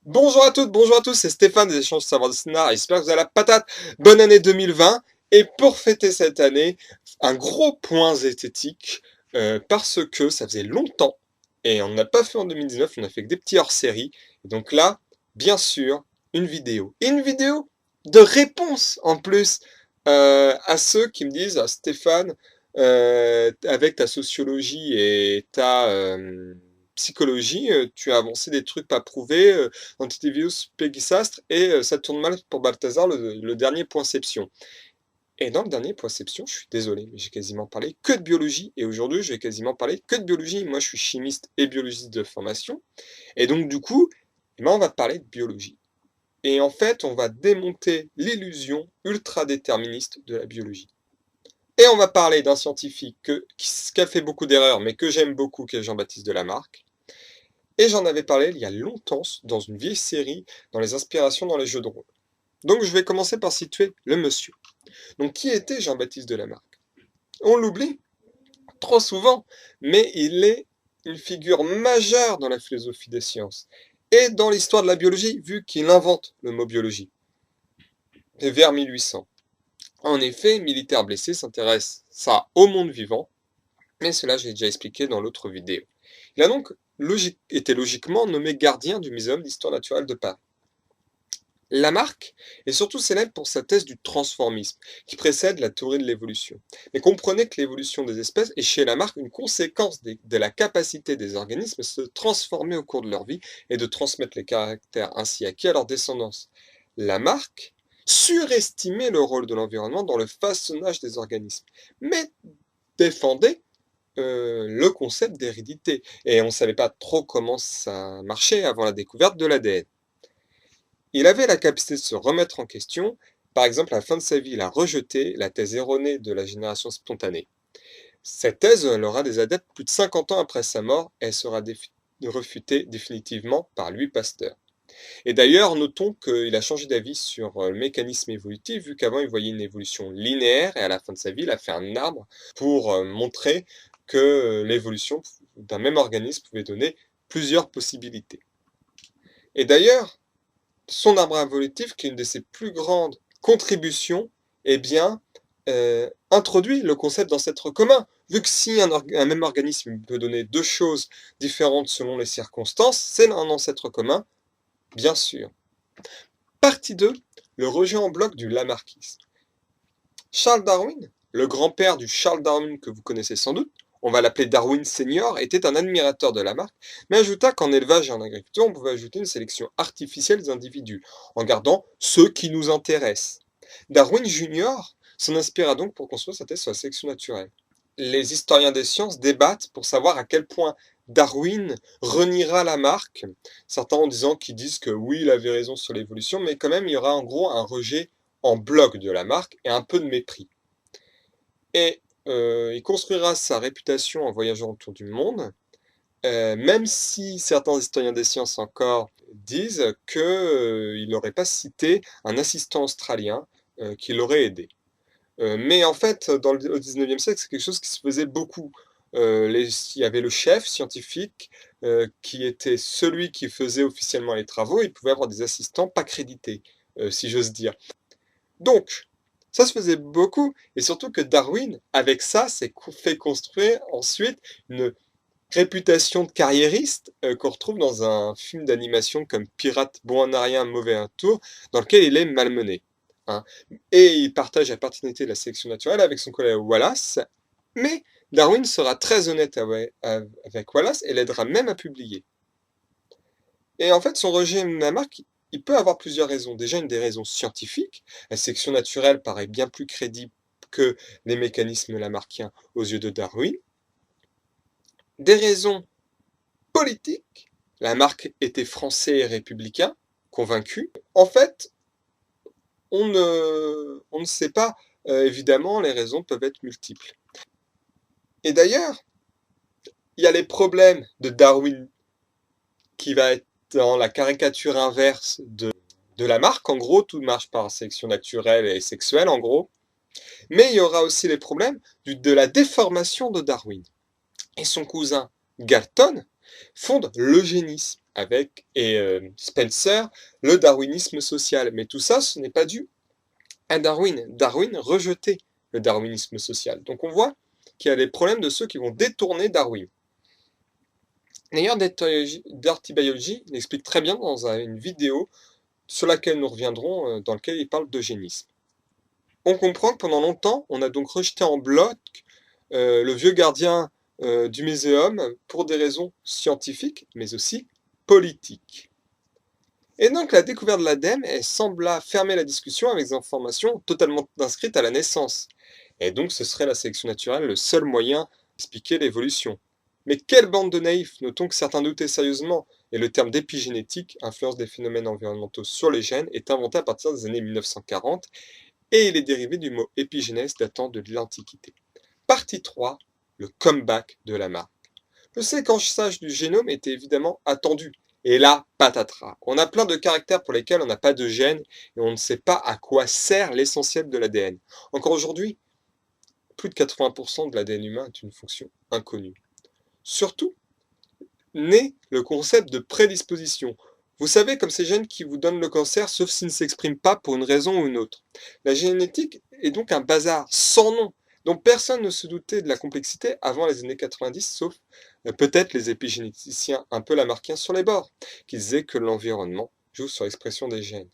Bonjour à toutes, bonjour à tous, c'est Stéphane des échanges de savoir de Sénart, j'espère que vous avez la patate. Bonne année 2020, et pour fêter cette année, un gros point zététique, parce que ça faisait longtemps, et on n'a pas fait en 2019, on a fait que des petits hors-série, et donc là, bien sûr, une vidéo. Et une vidéo de réponse en plus, à ceux qui me disent, ah, Stéphane, avec ta sociologie et ta psychologie, tu as avancé des trucs pas prouvés, Antidevius Pégisastre, et ça tourne mal pour Balthazar, le dernier pointception. Et dans le dernier pointception, je suis désolé, mais j'ai quasiment parlé que de biologie, et aujourd'hui, je vais quasiment parler que de biologie. Moi, je suis chimiste et biologiste de formation, et donc du coup, eh ben, on va parler de biologie. Et en fait, on va démonter l'illusion ultra-déterministe de la biologie. Et on va parler d'un scientifique qui a fait beaucoup d'erreurs, mais que j'aime beaucoup, qui est Jean-Baptiste Delamarck. Et j'en avais parlé il y a longtemps dans une vieille série dans les inspirations dans les jeux de rôle. Donc je vais commencer par situer le monsieur. Donc qui était Jean-Baptiste Delamarck? On l'oublie trop souvent, mais il est une figure majeure dans la philosophie des sciences et dans l'histoire de la biologie, vu qu'il invente le mot biologie. Et vers 1800. En effet, militaire blessé s'intéresse ça au monde vivant, mais cela j'ai déjà expliqué dans l'autre vidéo. Il a donc été logiquement nommé gardien du Muséum d'histoire naturelle de Paris. Lamarck est surtout célèbre pour sa thèse du transformisme, qui précède la théorie de l'évolution. Mais comprenez que l'évolution des espèces est chez Lamarck une conséquence de la capacité des organismes à se transformer au cours de leur vie et de transmettre les caractères ainsi acquis à leur descendance. Lamarck surestimait le rôle de l'environnement dans le façonnage des organismes, mais défendait le concept d'hérédité. Et on ne savait pas trop comment ça marchait avant la découverte de l'ADN. Il avait la capacité de se remettre en question. Par exemple, à la fin de sa vie, il a rejeté la thèse erronée de la génération spontanée. Cette thèse aura des adeptes plus de 50 ans après sa mort et elle sera refutée définitivement par Louis Pasteur. Et d'ailleurs, notons qu'il a changé d'avis sur le mécanisme évolutif, vu qu'avant il voyait une évolution linéaire, et à la fin de sa vie, il a fait un arbre pour montrer que l'évolution d'un même organisme pouvait donner plusieurs possibilités. Et d'ailleurs, son arbre évolutif, qui est une de ses plus grandes contributions, eh bien, introduit le concept d'ancêtre commun. Vu que si un même organisme peut donner deux choses différentes selon les circonstances, c'est un ancêtre commun, bien sûr. Partie 2, le rejet en bloc du lamarckisme. Charles Darwin, le grand-père du Charles Darwin que vous connaissez sans doute, on va l'appeler Darwin senior, était un admirateur de Lamarck, mais ajouta qu'en élevage et en agriculture, on pouvait ajouter une sélection artificielle des individus, en gardant ceux qui nous intéressent. Darwin junior s'en inspira donc pour construire sa thèse sur la sélection naturelle. Les historiens des sciences débattent pour savoir à quel point Darwin reniera Lamarck, certains en disant qu'ils disent que oui, il avait raison sur l'évolution, mais quand même, il y aura en gros un rejet en bloc de Lamarck et un peu de mépris. Et il construira sa réputation en voyageant autour du monde, même si certains historiens des sciences encore disent qu'il n'aurait pas cité un assistant australien qui l'aurait aidé. Mais en fait, au 19e siècle, c'est quelque chose qui se faisait beaucoup. Il y avait le chef scientifique qui était celui qui faisait officiellement les travaux. Il pouvait avoir des assistants pas crédités, si j'ose dire. Donc, ça se faisait beaucoup. Et surtout que Darwin, avec ça, s'est fait construire ensuite une réputation de carriériste qu'on retrouve dans un film d'animation comme Pirate bon en a rien, mauvais un tour, dans lequel il est malmené. Hein. Et il partage la paternité de la sélection naturelle avec son collègue Wallace, mais Darwin sera très honnête avec Wallace et l'aidera même à publier. Et en fait, son rejet de Lamarck, il peut avoir plusieurs raisons. Déjà, une des raisons scientifiques. La sélection naturelle paraît bien plus crédible que les mécanismes lamarckiens aux yeux de Darwin. Des raisons politiques. Lamarck était français et républicain, convaincu. En fait, on ne sait pas. Évidemment, les raisons peuvent être multiples. Et d'ailleurs, il y a les problèmes de Darwin qui va être dans la caricature inverse de Lamarck. En gros, tout marche par sélection naturelle et sexuelle, en gros. Mais il y aura aussi les problèmes de la déformation de Darwin. Et son cousin Galton fonde l'eugénisme. et Spencer, le darwinisme social. Mais tout ça, ce n'est pas dû à Darwin. Darwin rejetait le darwinisme social. Donc on voit qu'il y a des problèmes de ceux qui vont détourner Darwin. D'ailleurs, Dirty Biology l'explique très bien dans une vidéo sur laquelle nous reviendrons, dans laquelle il parle d'eugénisme. On comprend que pendant longtemps, on a donc rejeté en bloc le vieux gardien du muséum pour des raisons scientifiques, mais aussi politiques. Et donc la découverte de l'ADN, elle sembla fermer la discussion avec des informations totalement inscrites à la naissance. Et donc ce serait la sélection naturelle le seul moyen d'expliquer l'évolution. Mais quelle bande de naïfs! Notons que certains doutaient sérieusement, et le terme d'épigénétique, influence des phénomènes environnementaux sur les gènes, est inventé à partir des années 1940, et il est dérivé du mot épigénèse datant de l'Antiquité. Partie 3, le comeback de Lamarck. Le séquençage du génome était évidemment attendu. Et là, patatras. On a plein de caractères pour lesquels on n'a pas de gène et on ne sait pas à quoi sert l'essentiel de l'ADN. Encore aujourd'hui, plus de 80% de l'ADN humain est une fonction inconnue. Surtout, naît le concept de prédisposition. Vous savez, comme ces gènes qui vous donnent le cancer, sauf s'ils ne s'expriment pas pour une raison ou une autre. La génétique est donc un bazar sans nom, dont personne ne se doutait de la complexité avant les années 90, sauf peut-être les épigénéticiens un peu lamarckiens sur les bords, qui disaient que l'environnement joue sur l'expression des gènes.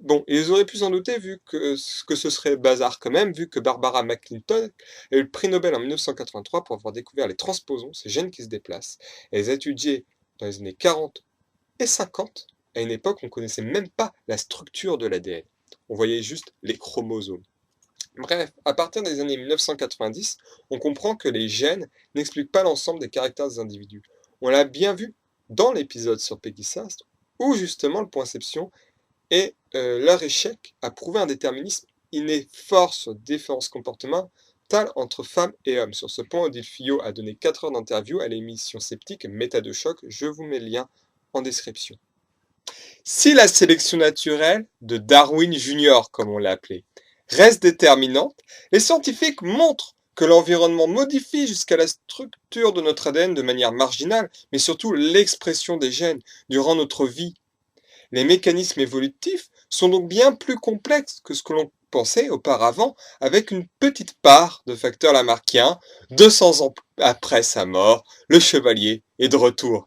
Bon, ils auraient pu s'en douter vu que ce serait bazar quand même, vu que Barbara McClintock a eu le prix Nobel en 1983 pour avoir découvert les transposons, ces gènes qui se déplacent, et les étudiés dans les années 40 et 50, à une époque où on ne connaissait même pas la structure de l'ADN. On voyait juste les chromosomes. Bref, à partir des années 1990, on comprend que les gènes n'expliquent pas l'ensemble des caractères des individus. On l'a bien vu dans l'épisode sur Peggy Sastre, où justement le poinception et leur échec à prouver un déterminisme inné fort sur différences comportementales entre femmes et hommes. Sur ce point, Odile Fillot a donné 4 heures d'interview à l'émission sceptique Méta de choc. Je vous mets le lien en description. Si la sélection naturelle de Darwin Jr., comme on l'a appelé, reste déterminante, les scientifiques montrent que l'environnement modifie jusqu'à la structure de notre ADN de manière marginale, mais surtout l'expression des gènes durant notre vie. Les mécanismes évolutifs sont donc bien plus complexes que ce que l'on pensait auparavant, avec une petite part de facteurs lamarckiens. 200 ans après sa mort, le chevalier est de retour.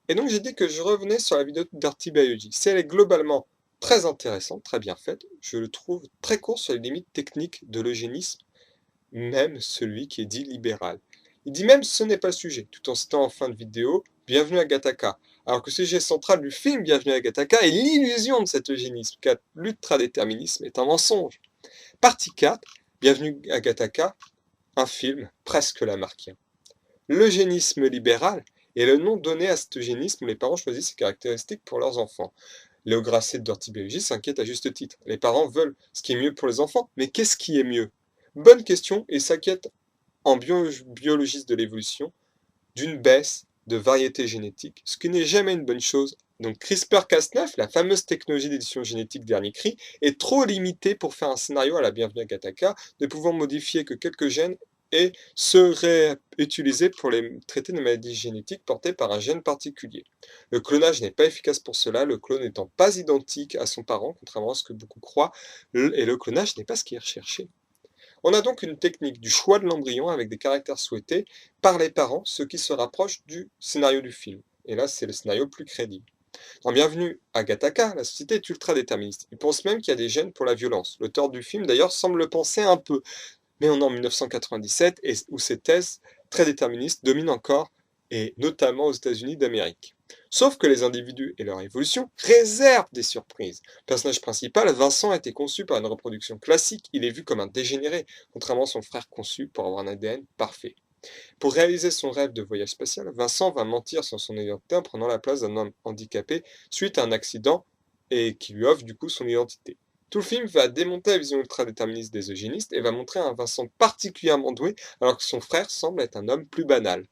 Et donc j'ai dit que je revenais sur la vidéo de Dirty Biology. Si elle est globalement très intéressante, très bien faite, je le trouve très court sur les limites techniques de l'eugénisme, même celui qui est dit libéral. Il dit même ce n'est pas le sujet, tout en citant en fin de vidéo « Bienvenue à Gattaca ». Alors que le sujet central du film « Bienvenue à Gattaca » est l'illusion de cet eugénisme, car l'ultradéterminisme est un mensonge. Partie 4, Bienvenue à Gattaca, un film presque lamarckien. L'eugénisme libéral est le nom donné à cet eugénisme où les parents choisissent ces caractéristiques pour leurs enfants. Léo Grasset de Dirty Biology s'inquiète à juste titre. Les parents veulent ce qui est mieux pour les enfants, mais qu'est-ce qui est mieux? Bonne question, et s'inquiète en biologiste de l'évolution d'une baisse de variété génétique, ce qui n'est jamais une bonne chose. Donc CRISPR-Cas9, la fameuse technologie d'édition génétique dernier cri, est trop limitée pour faire un scénario à la Bienvenue à Gattaca, ne pouvant modifier que quelques gènes et serait utilisé pour les traiter de maladies génétiques portées par un gène particulier. Le clonage n'est pas efficace pour cela, le clone n'étant pas identique à son parent, contrairement à ce que beaucoup croient, et le clonage n'est pas ce qui est recherché. On a donc une technique du choix de l'embryon avec des caractères souhaités par les parents, ce qui se rapproche du scénario du film. Et là, c'est le scénario le plus crédible. Dans Bienvenue à Gattaca, la société est ultra déterministe. Il pense même qu'il y a des gènes pour la violence. L'auteur du film, d'ailleurs, semble le penser un peu. Mais on est en 1997, où ces thèses très déterministes dominent encore, et notamment aux États-Unis d'Amérique. Sauf que les individus et leur évolution réservent des surprises. Le personnage principal, Vincent, a été conçu par une reproduction classique, il est vu comme un dégénéré, contrairement à son frère conçu pour avoir un ADN parfait. Pour réaliser son rêve de voyage spatial, Vincent va mentir sur son identité en prenant la place d'un homme handicapé suite à un accident et qui lui offre du coup son identité. Tout le film va démonter la vision ultra-déterministe des eugénistes et va montrer un Vincent particulièrement doué alors que son frère semble être un homme plus banal.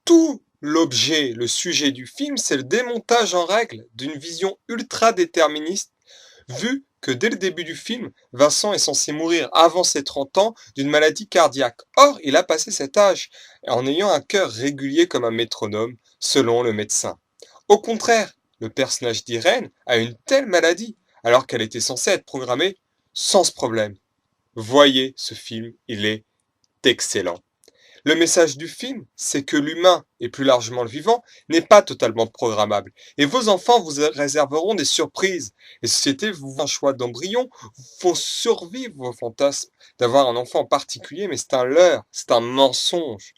Tout l'objet, le sujet du film, c'est le démontage en règle d'une vision ultra-déterministe vu que dès le début du film, Vincent est censé mourir avant ses 30 ans d'une maladie cardiaque. Or, il a passé cet âge en ayant un cœur régulier comme un métronome, selon le médecin. Au contraire, le personnage d'Irène a une telle maladie, alors qu'elle était censée être programmée sans ce problème. Voyez ce film, il est excellent. Le message du film, c'est que l'humain, et plus largement le vivant, n'est pas totalement programmable. Et vos enfants vous réserveront des surprises. Les sociétés vous font un choix d'embryon, font survivre vos fantasmes d'avoir un enfant en particulier, mais c'est un leurre, c'est un mensonge.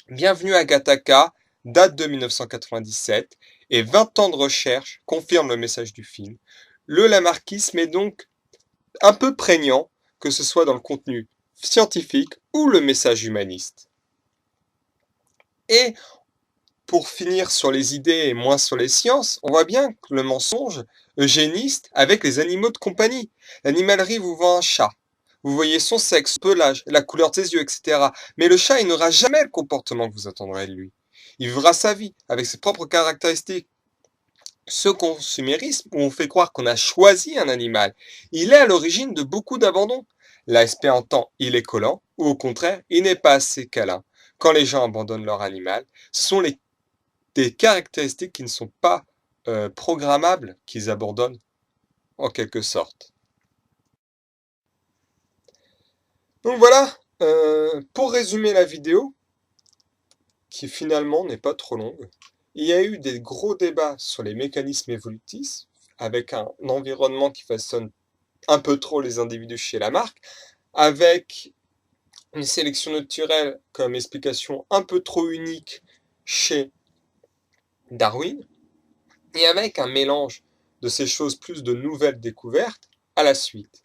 Bienvenue à Gattaca date de 1997, et 20 ans de recherche confirment le message du film. Le lamarckisme est donc un peu prégnant, que ce soit dans le contenu scientifique ou le message humaniste. Et pour finir sur les idées et moins sur les sciences, on voit bien que le mensonge eugéniste avec les animaux de compagnie. L'animalerie vous vend un chat. Vous voyez son sexe, son pelage, la couleur de ses yeux, etc. Mais le chat, il n'aura jamais le comportement que vous attendrez de lui. Il vivra sa vie avec ses propres caractéristiques. Ce consumérisme où on fait croire qu'on a choisi un animal, il est à l'origine de beaucoup d'abandons. L'ASP entend il est collant, ou au contraire, il n'est pas assez câlin. Quand les gens abandonnent leur animal, ce sont des caractéristiques qui ne sont pas programmables qu'ils abandonnent en quelque sorte. Donc voilà, pour résumer la vidéo, qui finalement n'est pas trop longue, il y a eu des gros débats sur les mécanismes évolutifs, avec un environnement qui façonne un peu trop les individus chez Lamarck, avec une sélection naturelle comme explication un peu trop unique chez Darwin, et avec un mélange de ces choses plus de nouvelles découvertes à la suite.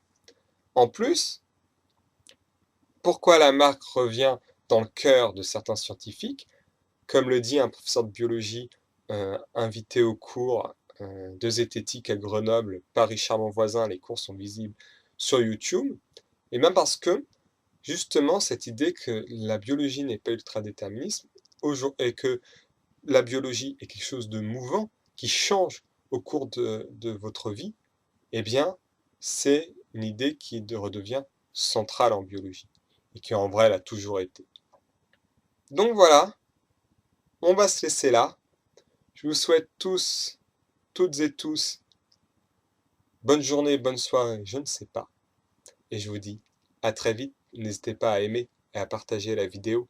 En plus, pourquoi Lamarck revient dans le cœur de certains scientifiques, comme le dit un professeur de biologie invité au cours de zététique à Grenoble par Richard Monvoisin, les cours sont visibles sur YouTube, et même parce que justement cette idée que la biologie n'est pas ultra-déterministe et que la biologie est quelque chose de mouvant qui change au cours de votre vie, eh bien, c'est une idée qui redevient centrale en biologie et qui en vrai l'a toujours été. Donc voilà, on va se laisser là. Je vous souhaite tous, toutes et tous, bonne journée, bonne soirée, je ne sais pas. Et je vous dis à très vite. N'hésitez pas à aimer et à partager la vidéo.